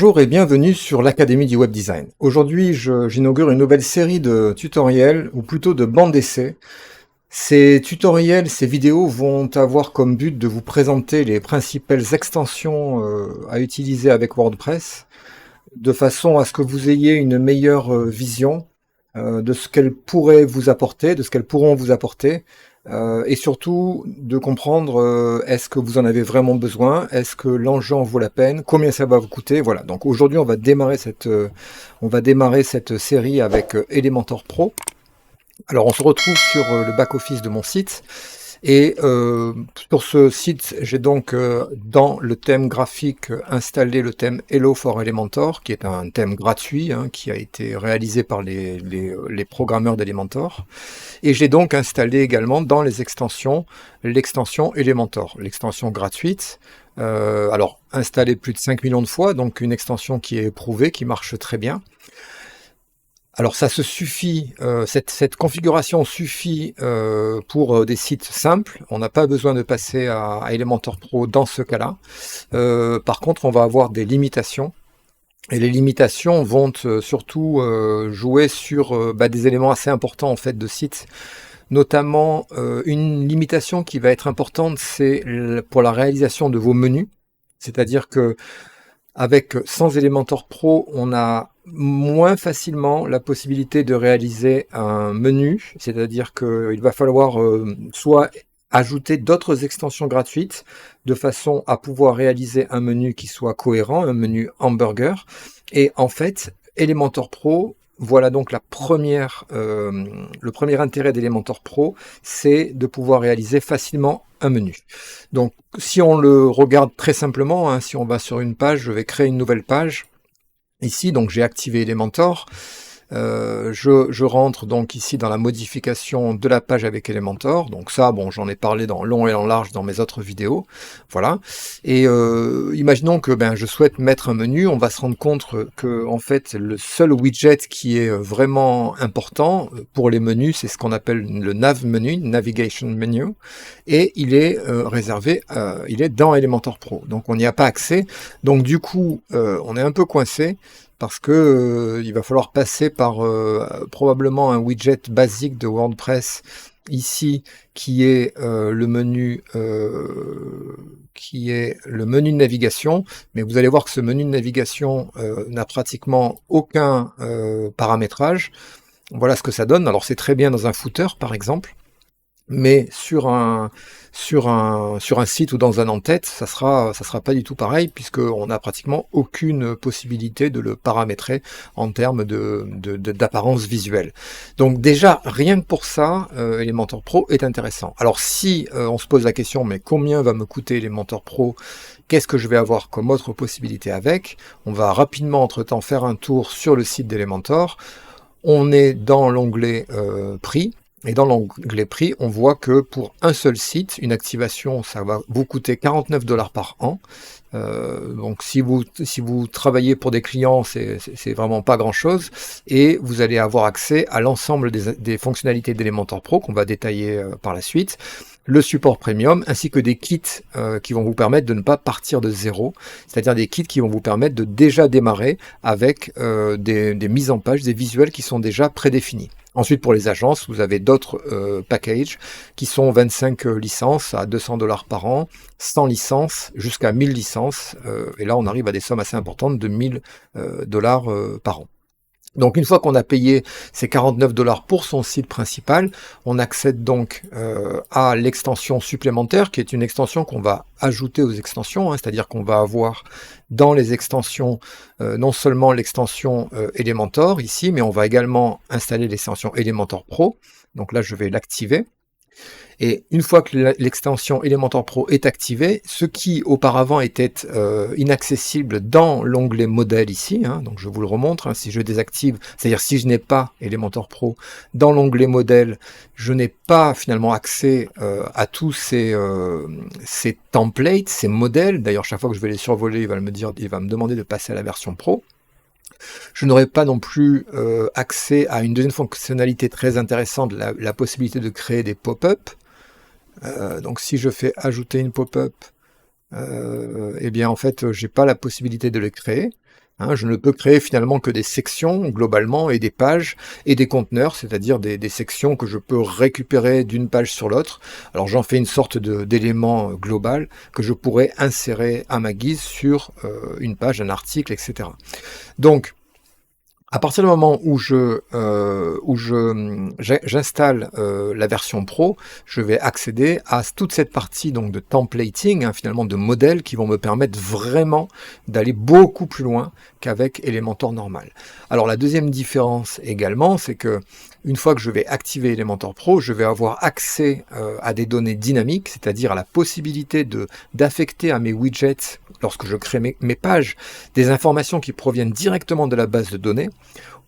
Bonjour et bienvenue sur l'Académie du Web Design. Aujourd'hui, j'inaugure une nouvelle série de tutoriels, ou plutôt de bandes d'essai. Ces tutoriels, ces vidéos vont avoir comme but de vous présenter les principales extensions à utiliser avec WordPress, de façon à ce que vous ayez une meilleure vision de ce qu'elles pourraient vous apporter, de ce qu'elles pourront vous apporter, et surtout de comprendre est-ce que vous en avez vraiment besoin, est-ce que l'enjeu en vaut la peine, combien ça va vous coûter, voilà. Donc aujourd'hui on va démarrer cette série avec Elementor Pro. Alors on se retrouve sur le back-office de mon site. Et sur ce site, j'ai donc dans le thème graphique installé le thème Hello for Elementor, qui est un thème gratuit, qui a été réalisé par les programmeurs d'Elementor. Et j'ai donc installé également dans les extensions l'extension Elementor, l'extension gratuite. Alors installée plus de 5 millions de fois, donc une extension qui est éprouvée, qui marche très bien. Alors ça se suffit, cette configuration suffit pour des sites simples, on n'a pas besoin de passer à Elementor Pro dans ce cas-là. Par contre, on va avoir des limitations, et les limitations vont surtout jouer sur des éléments assez importants en fait de site. Notamment, une limitation qui va être importante, c'est pour la réalisation de vos menus, c'est-à-dire que sans Elementor Pro, on a moins facilement la possibilité de réaliser un menu, c'est-à-dire qu'il va falloir soit ajouter d'autres extensions gratuites de façon à pouvoir réaliser un menu qui soit cohérent, un menu hamburger. Et en fait, Elementor Pro, voilà donc le premier intérêt d'Elementor Pro, c'est de pouvoir réaliser facilement un menu. Donc si on le regarde très simplement, si on va sur une page, je vais créer une nouvelle page. Ici, donc j'ai activé Elementor. Je rentre donc ici dans la modification de la page avec Elementor. Donc ça, bon, j'en ai parlé dans long et en large dans mes autres vidéos. Voilà. Et imaginons que je souhaite mettre un menu. On va se rendre compte que en fait, le seul widget qui est vraiment important pour les menus, c'est ce qu'on appelle le nav menu, Navigation Menu. Et il est réservé, il est dans Elementor Pro. Donc on n'y a pas accès. Donc du coup, on est un peu coincé, parce que il va falloir passer par probablement un widget basique de WordPress ici, qui est le menu de navigation. Mais vous allez voir que ce menu de navigation n'a pratiquement aucun paramétrage. Voilà ce que ça donne. Alors c'est très bien dans un footer par exemple, mais sur un site ou dans un en-tête, ça sera pas du tout pareil, puisqu'on n'a pratiquement aucune possibilité de le paramétrer en termes d'apparence visuelle. Donc déjà, rien que pour ça, Elementor Pro est intéressant. Alors si on se pose la question, mais combien va me coûter Elementor Pro? Qu'est-ce que je vais avoir comme autre possibilité avec? On va rapidement entre-temps faire un tour sur le site d'Elementor. On est dans l'onglet prix. Et dans l'onglet prix, on voit que pour un seul site, une activation, ça va vous coûter 49$ par an. Donc si vous travaillez pour des clients, c'est vraiment pas grand-chose. Et vous allez avoir accès à l'ensemble des fonctionnalités d'Elementor Pro qu'on va détailler par la suite. Le support premium, ainsi que des kits qui vont vous permettre de ne pas partir de zéro, c'est-à-dire des kits qui vont vous permettre de déjà démarrer avec des mises en page, des visuels qui sont déjà prédéfinis. Ensuite, pour les agences, vous avez d'autres packages qui sont 25 licences à 200$ par an, 100 licences jusqu'à 1000 licences, et là on arrive à des sommes assez importantes de 1000$ par an. Donc une fois qu'on a payé ces 49$ pour son site principal, on accède donc à l'extension supplémentaire, qui est une extension qu'on va ajouter aux extensions, c'est-à-dire qu'on va avoir dans les extensions non seulement l'extension Elementor ici, mais on va également installer l'extension Elementor Pro. Donc là je vais l'activer. Et une fois que l'extension Elementor Pro est activée, ce qui auparavant était inaccessible dans l'onglet modèle ici, donc je vous le remontre, si je désactive, c'est-à-dire si je n'ai pas Elementor Pro, dans l'onglet modèle, je n'ai pas finalement accès à tous ces templates, ces modèles. D'ailleurs, chaque fois que je vais les survoler, il va me demander de passer à la version Pro. Je n'aurai pas non plus accès à une deuxième fonctionnalité très intéressante, la possibilité de créer des pop-up. Donc si je fais ajouter une pop-up, eh bien en fait j'ai pas la possibilité de les créer. Hein, je ne peux créer finalement que des sections globalement et des pages et des conteneurs, c'est-à-dire des sections que je peux récupérer d'une page sur l'autre. Alors j'en fais une sorte d'élément global que je pourrais insérer à ma guise sur une page, un article, etc. Donc, à partir du moment où j'installe la version pro, je vais accéder à toute cette partie donc de templating, hein, finalement de modèles qui vont me permettre vraiment d'aller beaucoup plus loin qu'avec Elementor normal. Alors la deuxième différence également, c'est que une fois que je vais activer Elementor Pro, je vais avoir accès à des données dynamiques, c'est-à-dire à la possibilité d'affecter à mes widgets, lorsque je crée mes pages, des informations qui proviennent directement de la base de données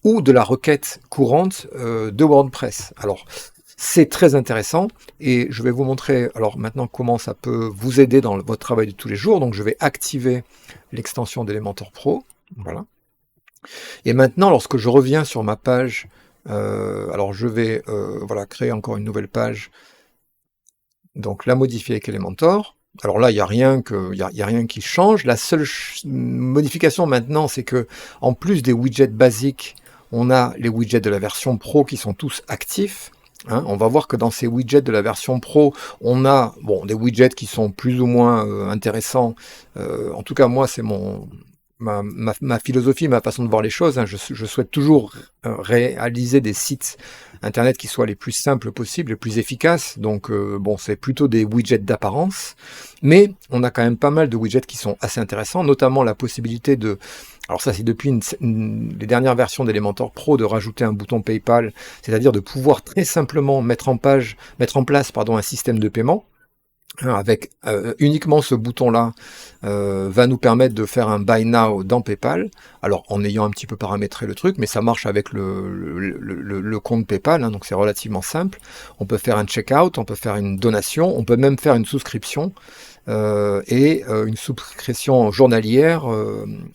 ou de la requête courante de WordPress. Alors, c'est très intéressant et je vais vous montrer alors maintenant comment ça peut vous aider dans votre travail de tous les jours. Donc, je vais activer l'extension d'Elementor Pro. Voilà. Et maintenant, lorsque je reviens sur ma page, alors je vais voilà, créer encore une nouvelle page, donc la modifier avec Elementor. Alors là, il n'y a rien qui change. La seule modification maintenant, c'est que en plus des widgets basiques, on a les widgets de la version Pro qui sont tous actifs. Hein. On va voir que dans ces widgets de la version Pro, on a des widgets qui sont plus ou moins intéressants. En tout cas, moi, c'est ma philosophie, ma façon de voir les choses. Hein. Je souhaite toujours réaliser des sites internet qui soient les plus simples possibles, les plus efficaces. Donc c'est plutôt des widgets d'apparence, mais on a quand même pas mal de widgets qui sont assez intéressants, notamment la possibilité de, alors ça c'est depuis les dernières versions d'Elementor Pro, de rajouter un bouton PayPal, c'est-à-dire de pouvoir très simplement mettre en place un système de paiement. Avec uniquement ce bouton-là, va nous permettre de faire un Buy Now dans PayPal, alors en ayant un petit peu paramétré le truc, mais ça marche avec le compte PayPal, hein, donc c'est relativement simple. On peut faire un checkout, on peut faire une donation, on peut même faire une souscription, et une souscription journalière,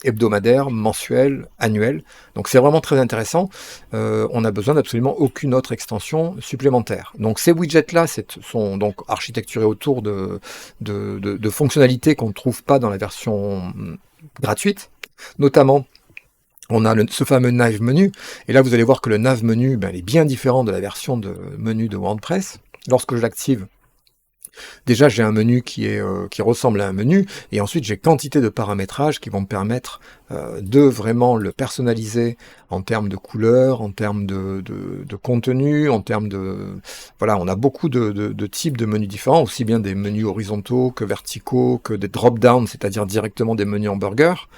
hebdomadaire, mensuelle, annuelle. Donc c'est vraiment très intéressant. On n'a besoin d'absolument aucune autre extension supplémentaire. Donc ces widgets-là sont donc architecturés autour de fonctionnalités qu'on ne trouve pas dans la version gratuite, notamment on a ce fameux nav menu, et là vous allez voir que le nav menu il est bien différent de la version de menu de WordPress. Lorsque je l'active, déjà, j'ai un menu qui ressemble à un menu, et ensuite j'ai quantité de paramétrages qui vont me permettre de vraiment le personnaliser en termes de couleurs, en termes de contenu, en termes de... Voilà, on a beaucoup de types de menus différents, aussi bien des menus horizontaux que verticaux, que des drop-down, c'est-à-dire directement des menus hamburger.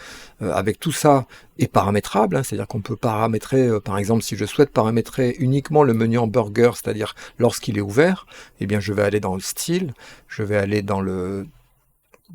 Avec tout ça est paramétrable, hein, c'est-à-dire qu'on peut paramétrer, par exemple, si je souhaite paramétrer uniquement le menu hamburger, c'est-à-dire lorsqu'il est ouvert, eh bien je vais aller dans le style, je vais aller dans le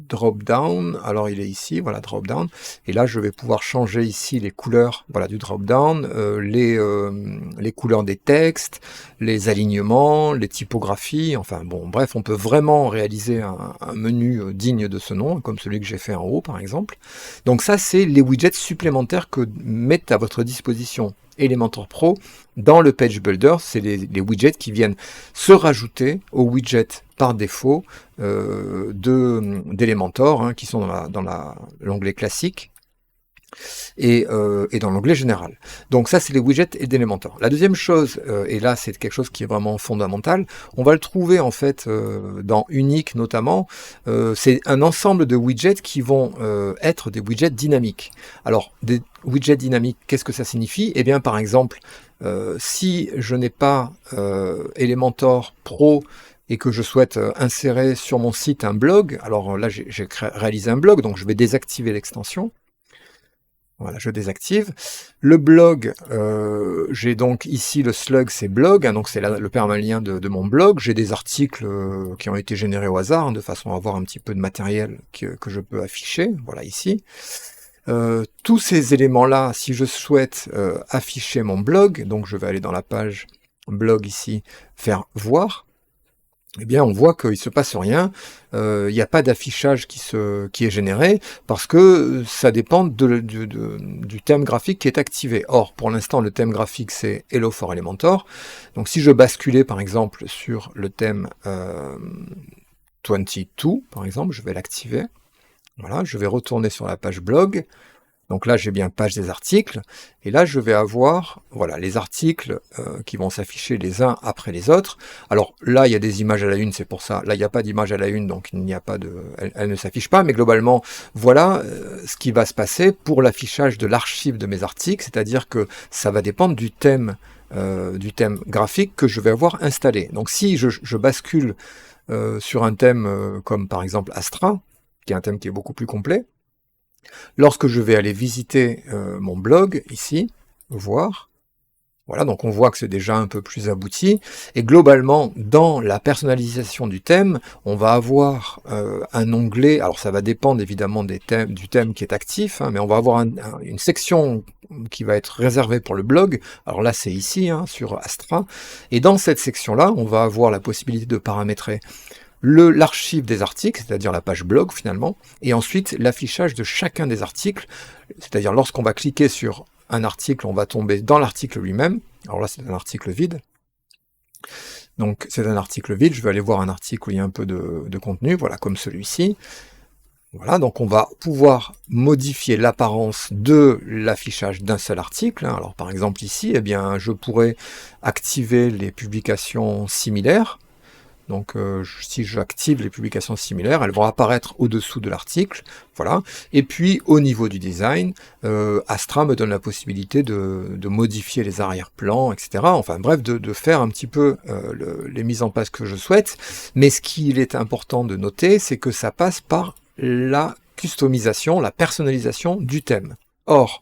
drop-down, alors il est ici, voilà, drop-down, et là je vais pouvoir changer ici les couleurs, voilà, du drop-down, les couleurs des textes, les alignements, les typographies, enfin bon, bref, on peut vraiment réaliser un menu digne de ce nom, comme celui que j'ai fait en haut par exemple. Donc ça, c'est les widgets supplémentaires que mettent à votre disposition Elementor Pro dans le Page Builder. C'est les widgets qui viennent se rajouter aux widgets par défaut d'Elementor, hein, qui sont dans l'onglet classique et dans l'onglet général. Donc ça, c'est les widgets et d'Elementor. La deuxième chose, et là c'est quelque chose qui est vraiment fondamental, on va le trouver en fait dans Unique notamment, c'est un ensemble de widgets qui vont être des widgets dynamiques. Alors, des widgets dynamiques, qu'est-ce que ça signifie? Eh bien, par exemple, si je n'ai pas Elementor Pro et que je souhaite insérer sur mon site un blog, alors là j'ai réalisé un blog, donc je vais désactiver l'extension. Voilà, je désactive. Le blog, j'ai donc ici le slug, c'est blog, hein, donc c'est le permalien de mon blog. J'ai des articles qui ont été générés au hasard, hein, de façon à avoir un petit peu de matériel que je peux afficher, voilà ici. Tous ces éléments-là, si je souhaite afficher mon blog, donc je vais aller dans la page blog ici, faire voir, eh bien on voit qu'il ne se passe rien, il n'y a pas d'affichage qui est généré, parce que ça dépend du thème graphique qui est activé. Or, pour l'instant, le thème graphique, c'est Hello for Elementor. Donc si je basculais, par exemple, sur le thème 22, par exemple, je vais l'activer. Voilà, je vais retourner sur la page blog. Donc là, j'ai bien page des articles, et là, je vais avoir, voilà, les articles qui vont s'afficher les uns après les autres. Alors là, il y a des images à la une, c'est pour ça. Là, il n'y a pas d'image à la une, donc il n'y a pas de, elle ne s'affiche pas. Mais globalement, voilà ce qui va se passer pour l'affichage de l'archive de mes articles, c'est-à-dire que ça va dépendre du thème graphique que je vais avoir installé. Donc si je bascule sur un thème comme par exemple Astra, qui est un thème qui est beaucoup plus complet, lorsque je vais aller visiter mon blog, ici, voir, voilà, donc on voit que c'est déjà un peu plus abouti, et globalement, dans la personnalisation du thème, on va avoir un onglet, alors ça va dépendre évidemment du thème qui est actif, hein, mais on va avoir une section qui va être réservée pour le blog, alors là c'est ici, hein, sur Astra, et dans cette section-là, on va avoir la possibilité de paramétrer l'archive des articles, c'est-à-dire la page blog finalement, et ensuite l'affichage de chacun des articles, c'est-à-dire lorsqu'on va cliquer sur un article, on va tomber dans l'article lui-même. Alors là, c'est un article vide. Donc c'est un article vide, je vais aller voir un article où il y a un peu de contenu, voilà, comme celui-ci. Voilà, donc on va pouvoir modifier l'apparence de l'affichage d'un seul article. Alors par exemple ici, eh bien, je pourrais activer les publications similaires. Donc si j'active les publications similaires, elles vont apparaître au-dessous de l'article, voilà. Et puis au niveau du design, Astra me donne la possibilité de modifier les arrière-plans, etc. Enfin bref, de faire un petit peu les mises en place que je souhaite. Mais ce qu'il est important de noter, c'est que ça passe par la customisation, la personnalisation du thème. Or,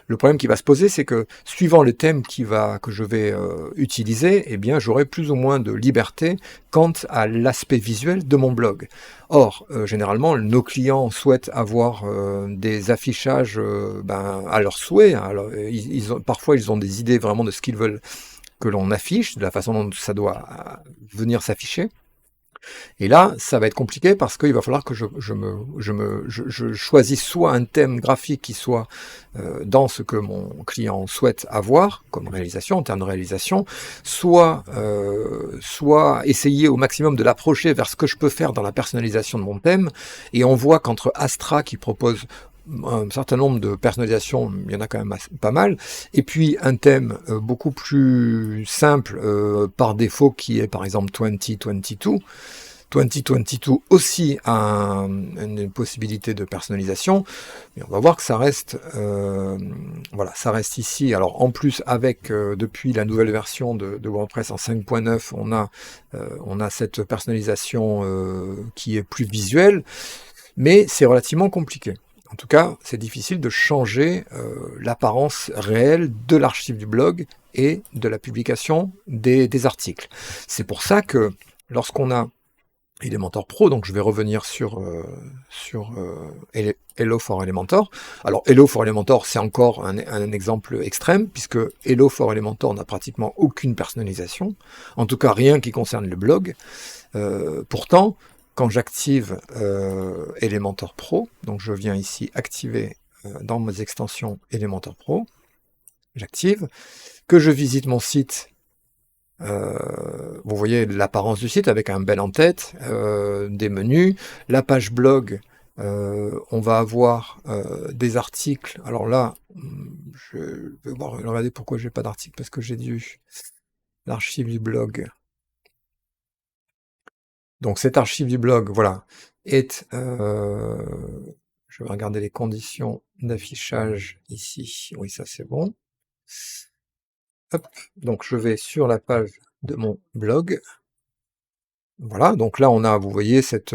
le problème qui va se poser, c'est que suivant le thème que je vais utiliser, eh bien, j'aurai plus ou moins de liberté quant à l'aspect visuel de mon blog. Or, généralement, nos clients souhaitent avoir des affichages à leur souhait. Alors, parfois, ils ont des idées vraiment de ce qu'ils veulent que l'on affiche, de la façon dont ça doit venir s'afficher. Et là, ça va être compliqué parce qu'il va falloir que je choisisse soit un thème graphique qui soit dans ce que mon client souhaite avoir comme réalisation, en termes de réalisation, soit essayer au maximum de l'approcher vers ce que je peux faire dans la personnalisation de mon thème. Et on voit qu'entre Astra qui propose un certain nombre de personnalisations, il y en a quand même pas mal, et puis un thème beaucoup plus simple par défaut qui est par exemple 2022. 2022 aussi a une possibilité de personnalisation, mais on va voir que ça reste, voilà, ça reste ici. Alors en plus avec depuis la nouvelle version de WordPress en 5.9, on a cette personnalisation qui est plus visuelle, mais c'est relativement compliqué. En tout cas, c'est difficile de changer l'apparence réelle de l'archive du blog et de la publication des articles. C'est pour ça que lorsqu'on a Elementor Pro, donc je vais revenir sur Hello for Elementor. Alors Hello for Elementor, c'est encore un exemple extrême, puisque Hello for Elementor n'a pratiquement aucune personnalisation, en tout cas rien qui concerne le blog. Pourtant, quand j'active Elementor Pro, donc je viens ici activer dans mes extensions Elementor Pro, j'active, que je visite mon site, vous voyez l'apparence du site avec un bel en-tête, des menus, la page blog, on va avoir des articles. Alors là, je vais regarder pourquoi j'ai pas d'article, parce que j'ai dû l'archive du blog. Donc cette archive du blog, voilà, est, je vais regarder les conditions d'affichage ici. Oui, ça c'est bon. Hop, donc je vais sur la page de mon blog. Voilà, donc là on a, vous voyez, cette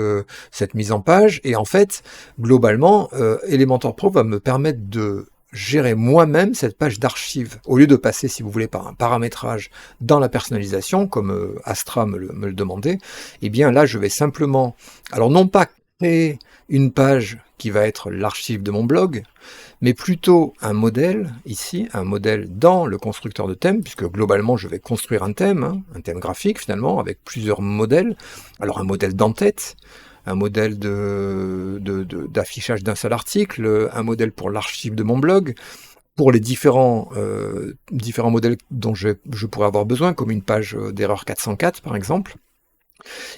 mise en page, et en fait, globalement, Elementor Pro va me permettre de gérer moi-même cette page d'archive, au lieu de passer, si vous voulez, par un paramétrage dans la personnalisation, comme Astra me le demandait. Eh bien là, je vais simplement, alors non pas créer une page qui va être l'archive de mon blog, mais plutôt un modèle, ici, un modèle dans le constructeur de thème, puisque globalement je vais construire un thème graphique finalement, avec plusieurs modèles. Alors un modèle d'en-tête, un modèle d'affichage d'un seul article, un modèle pour l'archive de mon blog, pour les différents modèles dont je pourrais avoir besoin, comme une page d'erreur 404 par exemple.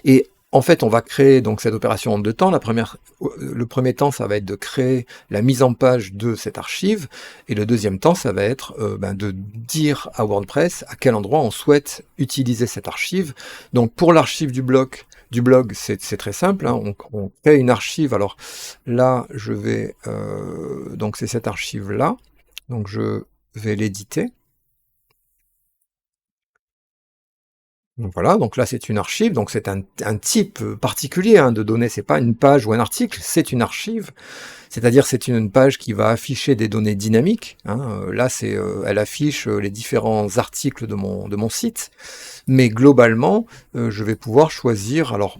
Et En fait, on va créer donc cette opération en 2 temps. Le premier temps, ça va être de créer la mise en page de cette archive, et le deuxième temps, ça va être de dire à WordPress à quel endroit on souhaite utiliser cette archive. Donc pour l'archive du blog, c'est très simple, hein. On crée une archive. Alors là, je vais donc c'est cette archive là. Donc je vais l'éditer. Donc voilà, donc là c'est une archive, donc c'est un type particulier hein, de données, c'est pas une page ou un article, c'est une archive, c'est-à-dire c'est une page qui va afficher des données dynamiques, hein. Là elle affiche les différents articles de mon site, mais globalement je vais pouvoir choisir, alors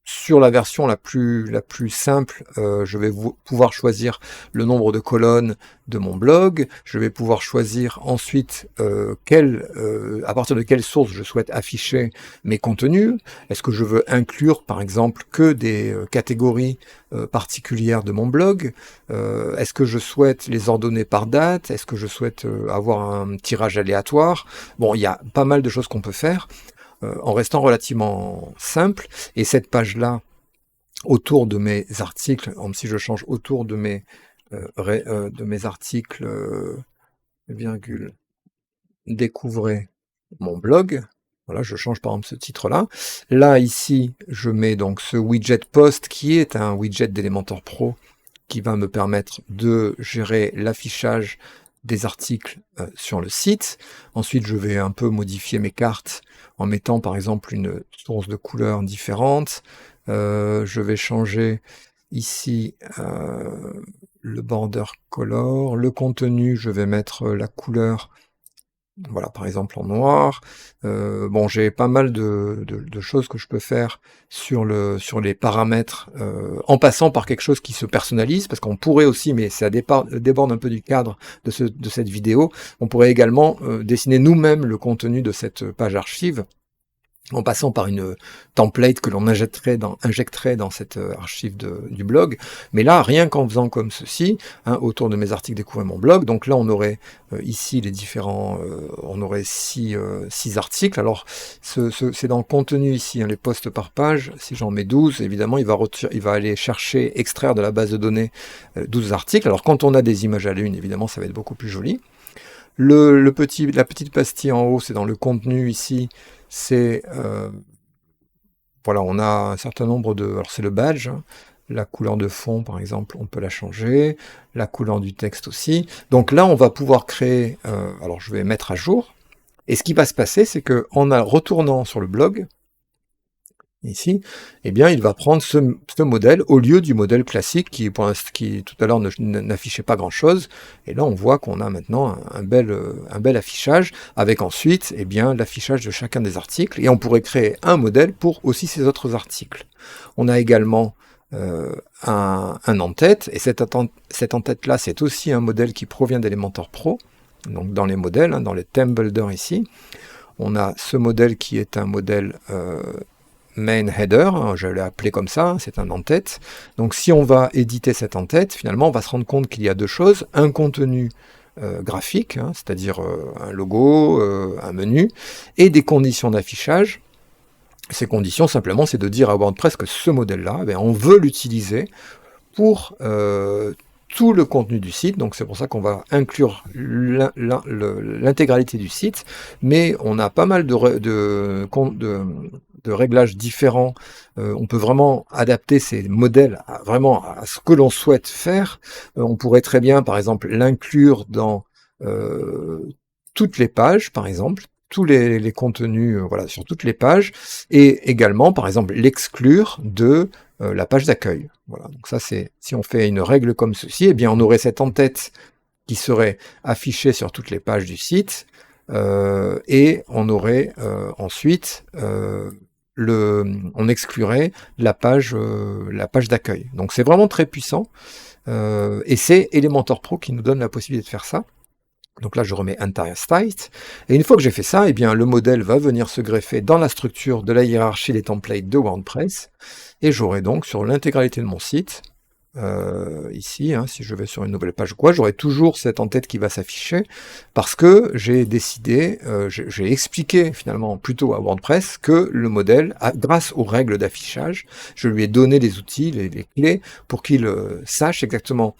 sur la version la plus simple, je vais pouvoir choisir le nombre de colonnes de mon blog, je vais pouvoir choisir ensuite à partir de quelle source je souhaite afficher mes contenus. Est-ce que je veux inclure par exemple que des catégories particulières de mon blog? Est-ce que je souhaite les ordonner par date? Est-ce que je souhaite avoir un tirage aléatoire? Bon, il y a pas mal de choses qu'on peut faire en restant relativement simple. Et cette page-là, autour de mes articles, si je change autour de mes articles, virgule, découvrez mon blog, voilà, je change par exemple ce titre-là. Là, ici, je mets donc ce widget post qui est un widget d'Elementor Pro qui va me permettre de gérer l'affichage des articles sur le site. Ensuite, je vais un peu modifier mes cartes en mettant par exemple une source de couleurs différente. Je vais changer ici le border color. Le contenu, je vais mettre la couleur, voilà, par exemple en noir. Bon, j'ai pas mal de choses que je peux faire sur les paramètres, en passant par quelque chose qui se personnalise, parce qu'on pourrait aussi, mais ça déborde un peu du cadre de cette vidéo, on pourrait également dessiner nous-mêmes le contenu de cette page archive, en passant par une template que l'on injecterait dans cette archive du blog. Mais là, rien qu'en faisant comme ceci, hein, autour de mes articles Découvrez mon blog, donc là on aurait ici les différents, on aurait 6 articles. Alors c'est dans le contenu ici, hein, les posts par page. Si j'en mets 12, évidemment il va aller chercher, extraire de la base de données 12 articles. Alors quand on a des images à la une, évidemment ça va être beaucoup plus joli. La petite pastille en haut, c'est dans le contenu ici, c'est voilà, on a un certain nombre alors c'est le badge, hein. La couleur de fond par exemple, on peut la changer, la couleur du texte aussi. Donc là, on va pouvoir créer, alors je vais mettre à jour, et ce qui va se passer, c'est que en retournant sur le blog, ici, eh bien, il va prendre ce modèle au lieu du modèle classique qui tout à l'heure n'affichait pas grand-chose. Et là, on voit qu'on a maintenant un bel affichage avec ensuite eh bien, l'affichage de chacun des articles. Et on pourrait créer un modèle pour aussi ces autres articles. On a également un en-tête. Et cet en-tête-là, c'est aussi un modèle qui provient d'Elementor Pro. Donc dans les modèles, hein, dans les theme builder ici, on a ce modèle qui est un modèle main header, hein, je l'ai appelé comme ça, c'est un en-tête. Donc si on va éditer cet en-tête, finalement on va se rendre compte qu'il y a deux choses, un contenu graphique, hein, c'est-à-dire un logo, un menu, et des conditions d'affichage. Ces conditions simplement c'est de dire à WordPress que ce modèle-là, on veut l'utiliser pour tout le contenu du site, donc c'est pour ça qu'on va inclure l'intégralité du site, mais on a pas mal de réglages différents. On peut vraiment adapter ces modèles vraiment à ce que l'on souhaite faire. On pourrait très bien, par exemple, l'inclure dans toutes les pages, par exemple, tous les contenus voilà, sur toutes les pages, et également, par exemple, l'exclure de la page d'accueil. Voilà, donc ça c'est, si on fait une règle comme ceci, eh bien on aurait cette en-tête qui serait affichée sur toutes les pages du site, et on aurait ensuite on exclurait la page d'accueil. Donc c'est vraiment très puissant, et c'est Elementor Pro qui nous donne la possibilité de faire ça. Donc là, je remets Entire Site. Et une fois que j'ai fait ça, eh bien, le modèle va venir se greffer dans la structure de la hiérarchie des templates de WordPress. Et j'aurai donc sur l'intégralité de mon site ici, hein, si je vais sur une nouvelle page ou quoi, j'aurai toujours cette en-tête qui va s'afficher parce que j'ai décidé, j'ai expliqué finalement plutôt à WordPress que le modèle, grâce aux règles d'affichage, je lui ai donné les outils, les clés pour qu'il sache exactement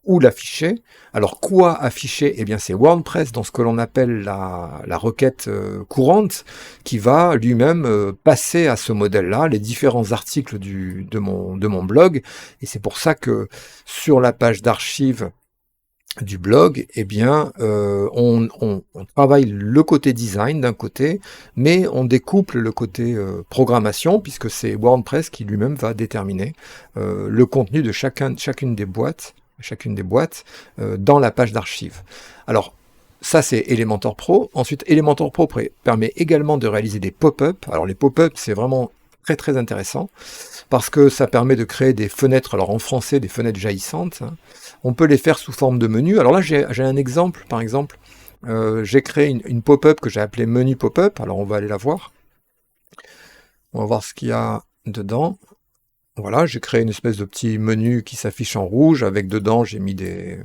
où l'afficher. Alors quoi afficher? Eh bien c'est WordPress dans ce que l'on appelle la requête courante qui va lui-même passer à ce modèle-là les différents articles de mon blog. Et c'est pour ça que sur la page d'archives du blog, eh bien, on travaille le côté design d'un côté, mais on découple le côté programmation, puisque c'est WordPress qui lui-même va déterminer le contenu de chacune des boîtes dans la page d'archives. Alors, ça c'est Elementor Pro. Ensuite, Elementor Pro permet également de réaliser des pop-up. Alors les pop-up, c'est vraiment très très intéressant parce que ça permet de créer des fenêtres, alors en français des fenêtres jaillissantes, hein. On peut les faire sous forme de menu. Alors là j'ai un exemple, par exemple, j'ai créé une pop-up que j'ai appelée menu pop-up, alors on va aller la voir. On va voir ce qu'il y a dedans. Voilà, j'ai créé une espèce de petit menu qui s'affiche en rouge, avec dedans j'ai mis bon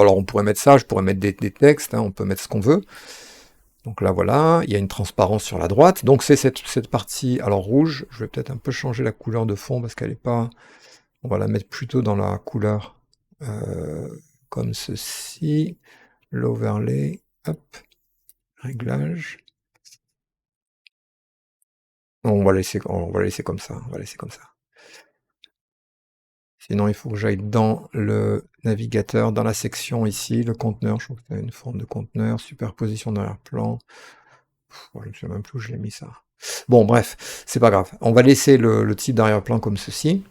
alors on pourrait mettre ça, je pourrais mettre des textes, hein, on peut mettre ce qu'on veut. Donc là voilà, il y a une transparence sur la droite. Donc c'est cette partie, alors rouge, je vais peut-être un peu changer la couleur de fond parce qu'elle n'est pas... On va la mettre plutôt dans la couleur comme ceci. L'overlay, hop, réglage. On va laisser comme ça, on va laisser comme ça. Sinon, il faut que j'aille dans le navigateur, dans la section ici, le conteneur. Je trouve que c'est une forme de conteneur, superposition d'arrière-plan. Je ne sais même plus où je l'ai mis ça. Bon, bref, c'est pas grave. On va laisser le type d'arrière-plan comme ceci.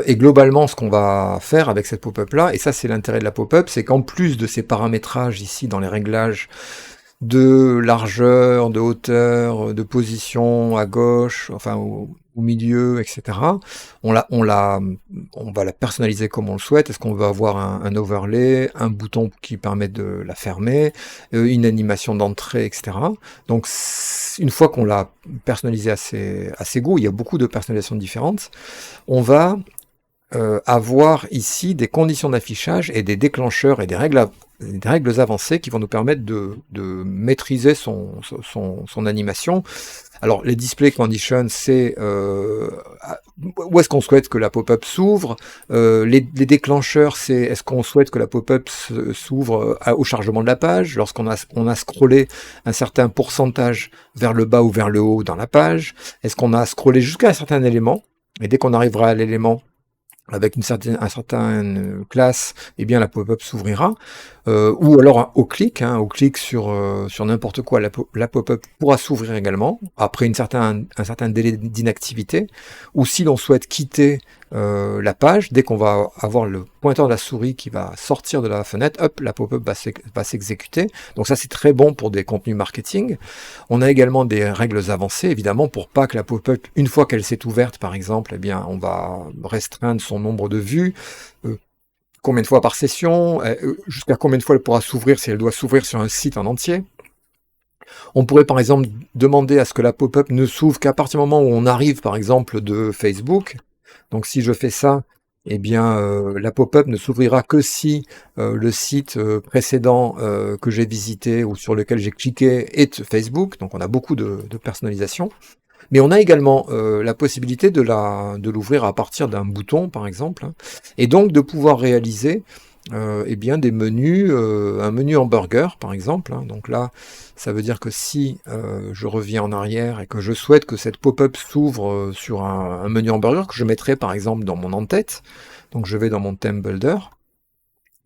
Et globalement, ce qu'on va faire avec cette pop-up là, et ça c'est l'intérêt de la pop-up, c'est qu'en plus de ces paramétrages ici dans les réglages de largeur, de hauteur, de position à gauche, enfin au milieu, etc. On va la personnaliser comme on le souhaite. Est-ce qu'on veut avoir un overlay, un bouton qui permet de la fermer, une animation d'entrée, etc. Donc une fois qu'on l'a personnalisé à ses goûts, il y a beaucoup de personnalisations différentes, on va avoir ici des conditions d'affichage et des déclencheurs et des règles avancées qui vont nous permettre de maîtriser son animation. Alors les display conditions, c'est où est-ce qu'on souhaite que la pop-up s'ouvre. Les déclencheurs, c'est est-ce qu'on souhaite que la pop-up s'ouvre au chargement de la page, lorsqu'on a scrollé un certain pourcentage vers le bas ou vers le haut dans la page. Est-ce qu'on a scrollé jusqu'à un certain élément, et dès qu'on arrivera à l'élément avec une certaine classe, eh bien la pop-up s'ouvrira, ou alors au clic sur n'importe quoi, la pop-up pourra s'ouvrir également, après un certain délai d'inactivité, ou si l'on souhaite quitter la page, dès qu'on va avoir le pointeur de la souris qui va sortir de la fenêtre, hop, la pop-up va s'exécuter. Donc ça c'est très bon pour des contenus marketing. On a également des règles avancées, évidemment, pour pas que la pop-up, une fois qu'elle s'est ouverte par exemple, eh bien on va restreindre son nombre de vues, combien de fois par session, jusqu'à combien de fois elle pourra s'ouvrir si elle doit s'ouvrir sur un site en entier. On pourrait par exemple demander à ce que la pop-up ne s'ouvre qu'à partir du moment où on arrive par exemple de Facebook. Donc si je fais ça, eh bien la pop-up ne s'ouvrira que si le site précédent que j'ai visité ou sur lequel j'ai cliqué est Facebook. Donc on a beaucoup de personnalisation. Mais on a également la possibilité de l'ouvrir à partir d'un bouton, par exemple, hein, et donc de pouvoir réaliser eh bien des menus, un menu hamburger, par exemple, hein. Donc là, ça veut dire que si je reviens en arrière et que je souhaite que cette pop-up s'ouvre sur un menu hamburger, que je mettrai par exemple dans mon en-tête, donc je vais dans mon theme builder,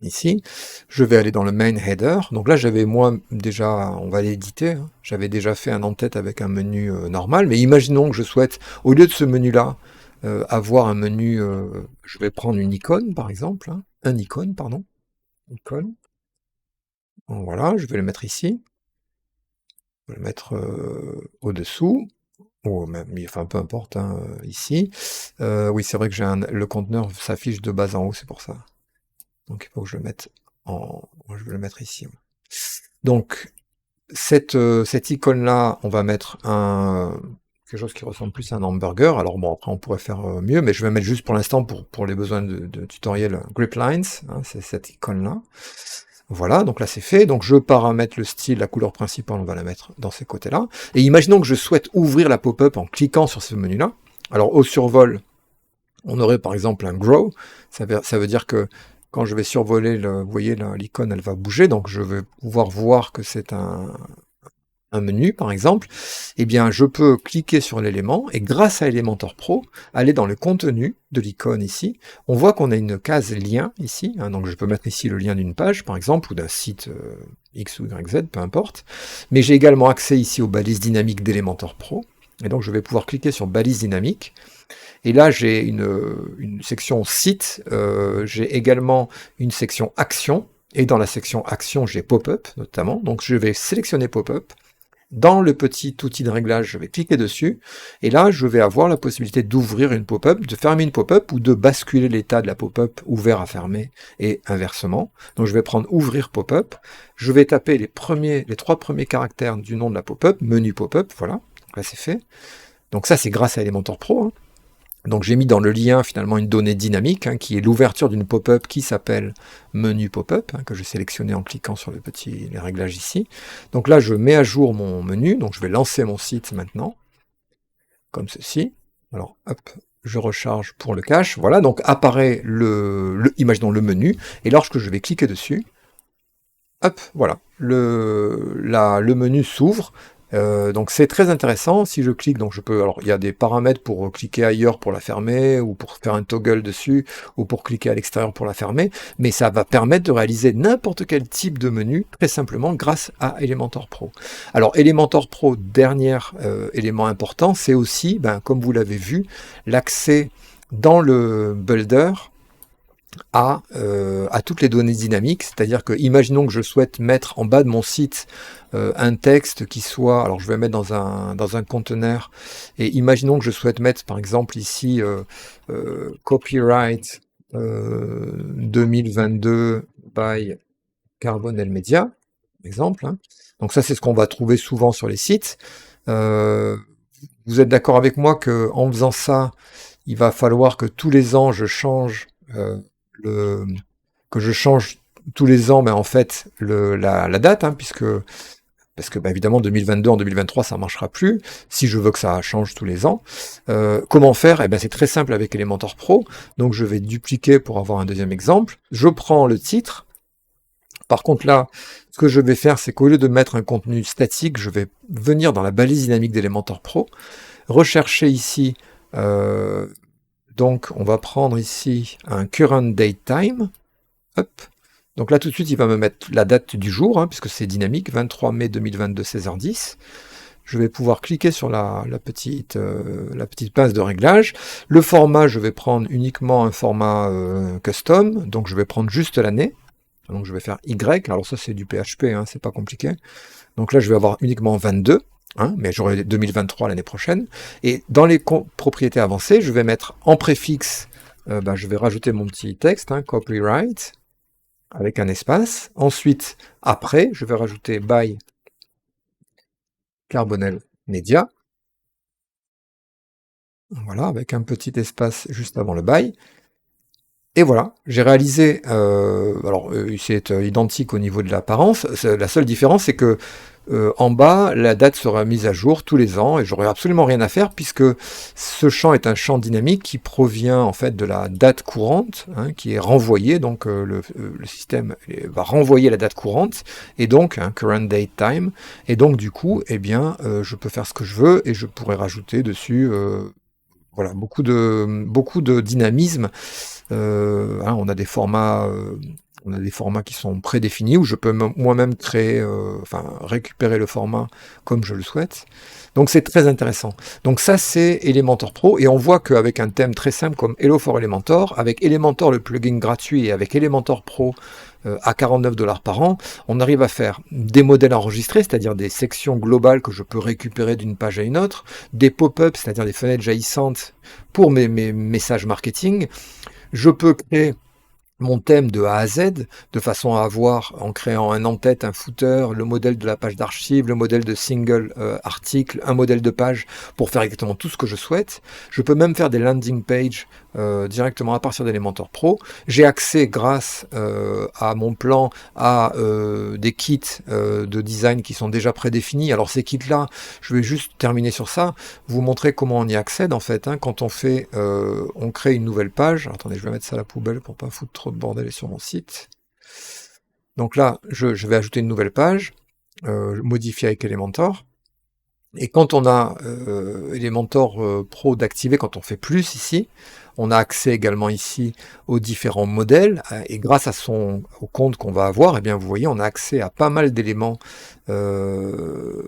ici, je vais aller dans le main header. Donc là, j'avais moi déjà, on va l'éditer, hein, j'avais déjà fait un en-tête avec un menu normal, mais imaginons que je souhaite, au lieu de ce menu-là, avoir un menu, je vais prendre une icône par exemple, hein, un icône, pardon, icône. Bon, voilà, je vais le mettre ici, je vais le mettre au-dessous, ou même, enfin peu importe, hein, ici. Oui, c'est vrai que le conteneur s'affiche de bas en haut, c'est pour ça. Donc il faut que je le mette je vais le mettre ici. Donc cette icône là, on va mettre quelque chose qui ressemble plus à un hamburger. Alors bon, après on pourrait faire mieux, mais je vais mettre juste pour l'instant pour les besoins de tutoriel grip lines, hein, c'est cette icône-là. Voilà, donc là c'est fait, donc je paramètre le style, la couleur principale, on va la mettre dans ces côtés-là. Et imaginons que je souhaite ouvrir la pop-up en cliquant sur ce menu-là. Alors au survol, on aurait par exemple un grow, ça veut dire que quand je vais survoler, vous voyez l'icône elle va bouger, donc je vais pouvoir voir que c'est un menu par exemple. Eh bien je peux cliquer sur l'élément et grâce à Elementor Pro, aller dans le contenu de l'icône ici, on voit qu'on a une case lien ici, hein, donc je peux mettre ici le lien d'une page par exemple, ou d'un site X ou YZ, peu importe, mais j'ai également accès ici aux balises dynamiques d'Elementor Pro, et donc je vais pouvoir cliquer sur balises dynamiques. Et là, j'ai une section site, j'ai également une section action, et dans la section action, j'ai pop-up notamment. Donc je vais sélectionner pop-up. Dans le petit outil de réglage, je vais cliquer dessus, et là, je vais avoir la possibilité d'ouvrir une pop-up, de fermer une pop-up, ou de basculer l'état de la pop-up ouvert à fermé, et inversement. Donc je vais prendre ouvrir pop-up, je vais taper les 3 premiers caractères du nom de la pop-up, menu pop-up, voilà, donc là c'est fait. Donc ça c'est grâce à Elementor Pro, hein. Donc j'ai mis dans le lien finalement une donnée dynamique, hein, qui est l'ouverture d'une pop-up qui s'appelle menu pop-up, hein, que je sélectionnais en cliquant sur les réglages ici. Donc là je mets à jour mon menu, donc je vais lancer mon site maintenant, comme ceci. Alors hop, je recharge pour le cache, voilà, donc apparaît imaginons le menu, et lorsque je vais cliquer dessus, hop, voilà, le menu s'ouvre. Donc c'est très intéressant, si je clique, donc je peux, alors il y a des paramètres pour cliquer ailleurs pour la fermer, ou pour faire un toggle dessus, ou pour cliquer à l'extérieur pour la fermer, mais ça va permettre de réaliser n'importe quel type de menu, très simplement grâce à Elementor Pro. Alors Elementor Pro, dernier élément important, c'est aussi, comme vous l'avez vu, l'accès dans le builder à toutes les données dynamiques, c'est-à-dire que, imaginons que je souhaite mettre en bas de mon site un texte qui soit, alors je vais mettre dans un conteneur, et imaginons que je souhaite mettre par exemple ici copyright 2022 by Carbonel Media, par exemple, hein. Donc ça c'est ce qu'on va trouver souvent sur les sites. Vous êtes d'accord avec moi que en faisant ça, il va falloir que tous les ans je change tous les ans, en fait, la date, hein, parce que évidemment 2022 en 2023 ça ne marchera plus, si je veux que ça change tous les ans. Comment faire? C'est très simple avec Elementor Pro, donc je vais dupliquer pour avoir un deuxième exemple, je prends le titre, par contre là, ce que je vais faire, c'est qu'au lieu de mettre un contenu statique, je vais venir dans la balise dynamique d'Elementor Pro, rechercher ici, donc on va prendre ici un current date time, hop. Donc là tout de suite il va me mettre la date du jour, hein, puisque c'est dynamique, 23 mai 2022, 16h10. Je vais pouvoir cliquer sur la petite pince de réglage. Le format, je vais prendre uniquement un format custom, donc je vais prendre juste l'année. Donc je vais faire Y, alors ça c'est du PHP, hein, c'est pas compliqué. Donc là je vais avoir uniquement 22. Hein, mais j'aurai 2023 l'année prochaine. Et dans les propriétés avancées, je vais mettre en préfixe, je vais rajouter mon petit texte, hein, copyright, avec un espace. Ensuite, après, je vais rajouter by Carbonel Media. Voilà, avec un petit espace juste avant le by. Et voilà, j'ai réalisé, c'est identique au niveau de l'apparence. La seule différence, c'est que en bas, la date sera mise à jour tous les ans et j'aurai absolument rien à faire puisque ce champ est un champ dynamique qui provient en fait de la date courante, hein, qui est renvoyée, donc le système va renvoyer la date courante et donc current date time, et donc du coup, je peux faire ce que je veux et je pourrais rajouter dessus voilà, beaucoup de dynamisme. On a des formats qui sont prédéfinis où je peux moi-même créer, récupérer le format comme je le souhaite. Donc c'est très intéressant. Donc ça c'est Elementor Pro et on voit qu'avec un thème très simple comme Hello for Elementor, avec Elementor le plugin gratuit et avec Elementor Pro à 49$ par an, on arrive à faire des modèles enregistrés, c'est-à-dire des sections globales que je peux récupérer d'une page à une autre, des pop-ups, c'est-à-dire des fenêtres jaillissantes pour mes messages marketing. Je peux créer mon thème de A à Z, de façon à avoir, en créant un en-tête, un footer, le modèle de la page d'archive, le modèle de single article, un modèle de page pour faire exactement tout ce que je souhaite. Je peux même faire des landing pages directement à partir d'Elementor Pro. J'ai accès, grâce à mon plan, à des kits de design qui sont déjà prédéfinis. Alors ces kits-là, je vais juste terminer sur ça, vous montrer comment on y accède en fait. Quand on crée une nouvelle page. Attendez, je vais mettre ça à la poubelle pour pas foutre trop de bordel sur mon site. Donc là, je vais ajouter une nouvelle page, modifier avec Elementor. Et quand on a Elementor Pro d'activer, quand on fait plus ici, on a accès également ici aux différents modèles, et grâce au compte qu'on va avoir, eh bien vous voyez, on a accès à pas mal d'éléments, alors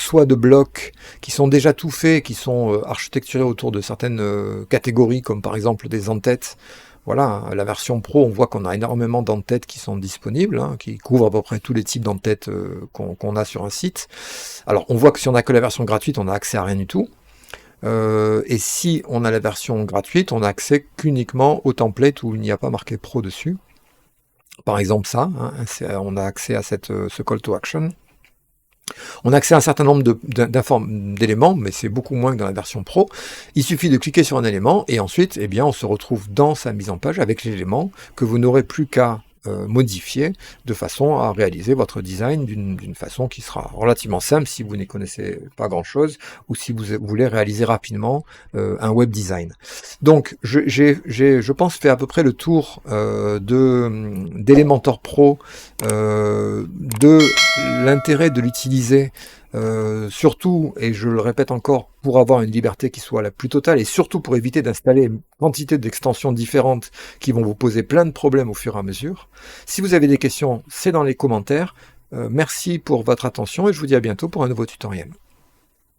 soit de blocs qui sont déjà tout faits, qui sont architecturés autour de certaines catégories, comme par exemple des en-têtes. Voilà, la version Pro, on voit qu'on a énormément d'en-têtes qui sont disponibles, qui couvrent à peu près tous les types d'en-têtes qu'on a sur un site. Alors, on voit que si on n'a que la version gratuite, on n'a accès à rien du tout. Et si on a la version gratuite, on n'a accès qu'uniquement au template où il n'y a pas marqué Pro dessus. Par exemple ça, on a accès à ce call to action. On a accès à un certain nombre d'éléments, mais c'est beaucoup moins que dans la version Pro. Il suffit de cliquer sur un élément, et ensuite, eh bien, on se retrouve dans sa mise en page avec l'élément que vous n'aurez plus qu'à modifier de façon à réaliser votre design d'une façon qui sera relativement simple si vous n'y connaissez pas grand chose ou si vous voulez réaliser rapidement un web design. Donc je pense fait à peu près le tour d'Elementor Pro, de l'intérêt de l'utiliser surtout, et je le répète encore, pour avoir une liberté qui soit la plus totale, et surtout pour éviter d'installer une quantité d'extensions différentes qui vont vous poser plein de problèmes au fur et à mesure. Si vous avez des questions, c'est dans les commentaires. Merci pour votre attention, et je vous dis à bientôt pour un nouveau tutoriel.